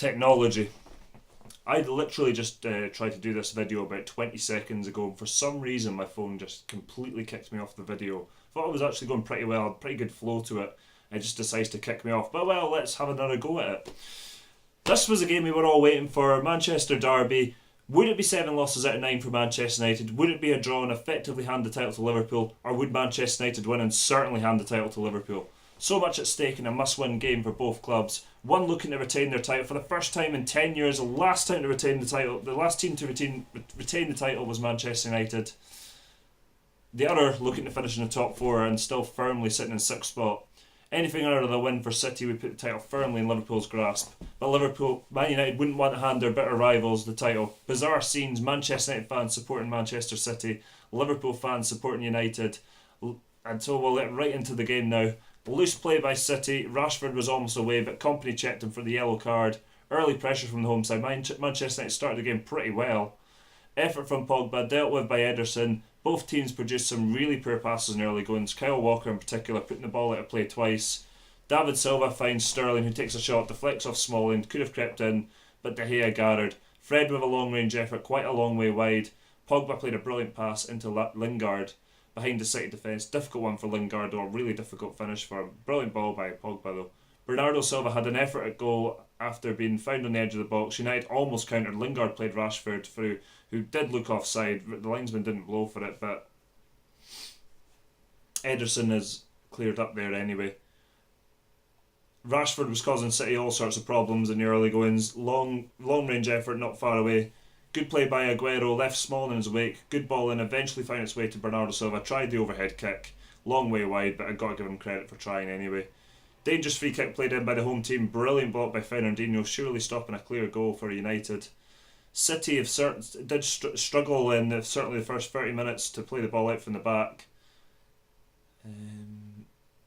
Technology. I literally just tried to do this video about 20 seconds ago, and for some reason my phone just completely kicked me off the video. Thought it was actually going pretty well, pretty good flow to it. It just decides to kick me off. But well, let's have another go at it. This was a game we were all waiting for. Manchester Derby. Would it be 7 losses out of 9 for Manchester United? Would it be a draw and effectively hand the title to Liverpool? Or would Manchester United win and certainly hand the title to Liverpool? So much at stake in a must-win game for both clubs. One looking to retain their title for the first time in 10 years. The last time to retain the title, the last team to retain the title was Manchester United. The other looking to finish in the top 4 and still firmly sitting in 6th spot. Anything other than a win for City would put the title firmly in Liverpool's grasp. But Man United wouldn't want to hand their bitter rivals the title. Bizarre scenes, Manchester United fans supporting Manchester City, Liverpool fans supporting United. And so we'll get right into the game now. Loose play by City. Rashford was almost away, but company checked him for the yellow card. Early pressure from the home side. Manchester United started the game pretty well. Effort from Pogba, dealt with by Ederson. Both teams produced some really poor passes in early goings. Kyle Walker in particular putting the ball out of play twice. David Silva finds Sterling, who takes a shot, deflects off Smalling, could have crept in, but De Gea gathered. Fred with a long range effort, quite a long way wide. Pogba played a brilliant pass into Lingard behind the City defence. Difficult one for Lingard, though, a really difficult finish for him. Brilliant ball by Pogba, though. Bernardo Silva had an effort at goal after being found on the edge of the box. United almost countered. Lingard played Rashford through, who did look offside. The linesman didn't blow for it, but Ederson is cleared up there anyway. Rashford was causing City all sorts of problems in the early goings. Long range effort, not far away. Good play by Aguero, left Smalling in his wake. Good ball in, eventually found its way to Bernardo Silva. Tried the overhead kick, long way wide, but I've got to give him credit for trying anyway. Dangerous free kick played in by the home team. Brilliant block by Fernandinho, surely stopping a clear goal for United. City did struggle in certainly the first 30 minutes to play the ball out from the back.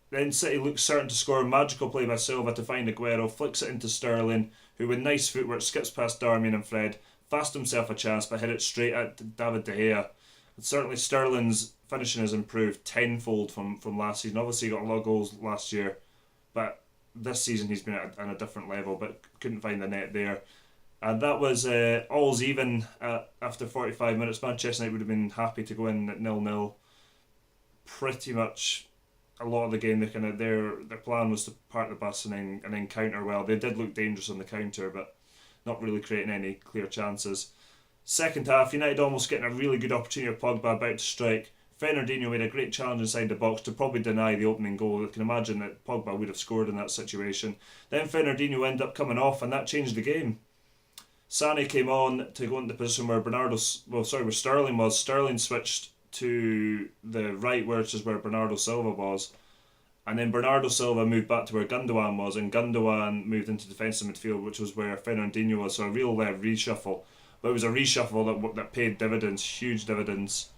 Then City looks certain to score. Magical play by Silva to find Aguero, flicks it into Sterling, who with nice footwork skips past Darmian and Fred, fast himself a chance but hit it straight at David De Gea. And certainly Sterling's finishing has improved tenfold from last season. Obviously he got a lot of goals last year, but this season he's been on a different level, but couldn't find the net there. And that was all's even after 45 minutes. Manchester United would have been happy to go in at 0-0. Pretty much a lot of the game, their plan was to park the bus and then counter well. They did look dangerous on the counter, but not really creating any clear chances. Second half, United almost getting a really good opportunity of Pogba about to strike. Fernandinho made a great challenge inside the box to probably deny the opening goal. I can imagine that Pogba would have scored in that situation. Then Fernandinho ended up coming off and that changed the game. Sané came on to go into the position where where Sterling was. Sterling switched to the right, which is where Bernardo Silva was. And then Bernardo Silva moved back to where Gundogan was, and Gundogan moved into defensive midfield, which was where Fernandinho was. So a real reshuffle. But it was a reshuffle that paid dividends, huge dividends.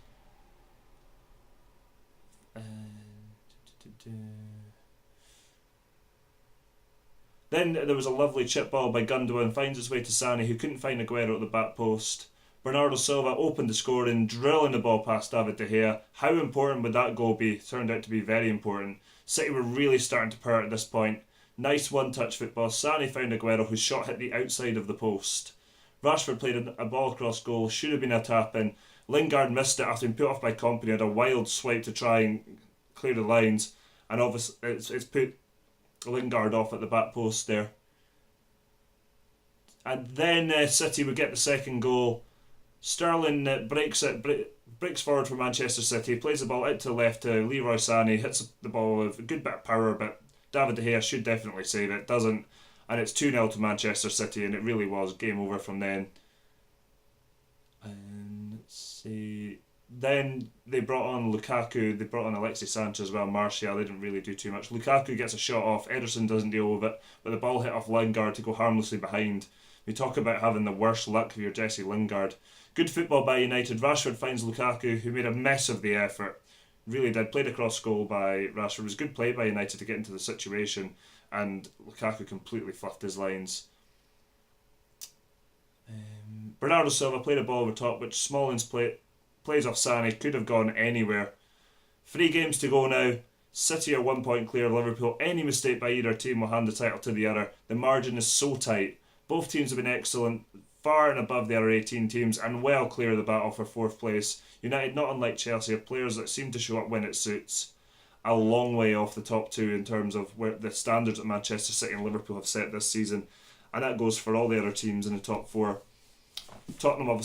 Then there was a lovely chip ball by Gundogan, finds its way to Sané, who couldn't find Aguero at the back post. Bernardo Silva opened the scoring, drilling the ball past David De Gea. How important would that goal be? Turned out to be very important. City were really starting to purr at this point. Nice one-touch football. Sané found Aguero, whose shot hit the outside of the post. Rashford played a ball across goal, should have been a tap-in. Lingard missed it after being put off by Kompany, had a wild swipe to try and clear the lines, and obviously it's put Lingard off at the back post there. And then City would get the second goal. Sterling breaks forward for Manchester City, plays the ball out to the left to Leroy Sané, hits the ball with a good bit of power, but David De Gea should definitely save it, doesn't, and it's 2-0 to Manchester City, and it really was game over from then. And let's see, then they brought on Lukaku, they brought on Alexis Sanchez as well, Martial, they didn't really do too much. Lukaku gets a shot off, Ederson doesn't deal with it, but the ball hit off Lingard to go harmlessly behind. We talk about having the worst luck if you're Jesse Lingard. Good football by United. Rashford finds Lukaku, who made a mess of the effort. Really did. Played across goal by Rashford. It was good play by United to get into the situation, and Lukaku completely fluffed his lines. Bernardo Silva played a ball over top, which Smalling's plays off Sané. Could have gone anywhere. 3 games to go now. City are 1 point clear of Liverpool. Any mistake by either team will hand the title to the other. The margin is so tight. Both teams have been excellent, far and above the other 18 teams, and well clear of the battle for fourth place. United, not unlike Chelsea, have players that seem to show up when it suits. A long way off the top two in terms of where the standards that Manchester City and Liverpool have set this season, and that goes for all the other teams in the top four. Tottenham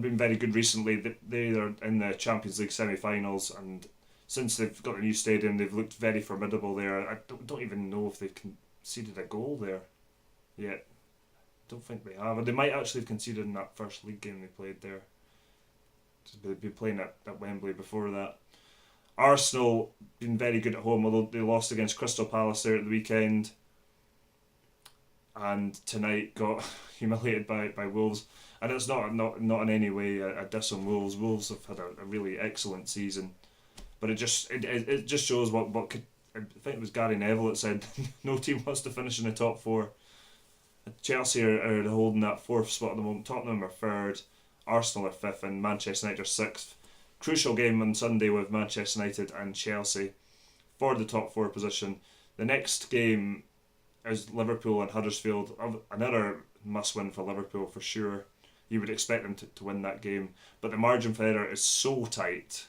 been very good recently. They are in the Champions League semi-finals, and since they've got a new stadium, they've looked very formidable there. I don't even know if they've conceded a goal there yet. Don't think they have. They might actually have conceded in that first league game they played there. They've been playing at Wembley before that. Arsenal been very good at home, although they lost against Crystal Palace there at the weekend, and tonight got humiliated by Wolves. And it's not in any way a diss on Wolves. Wolves have had a really excellent season, but it just shows what could. I think it was Gary Neville that said no team wants to finish in the top four. Chelsea are holding that fourth spot at the moment. Tottenham are third, Arsenal are fifth, and Manchester United are sixth. Crucial game on Sunday with Manchester United and Chelsea for the top four position. The next game is Liverpool and Huddersfield. Another must-win for Liverpool for sure. You would expect them to win that game, but the margin for error is so tight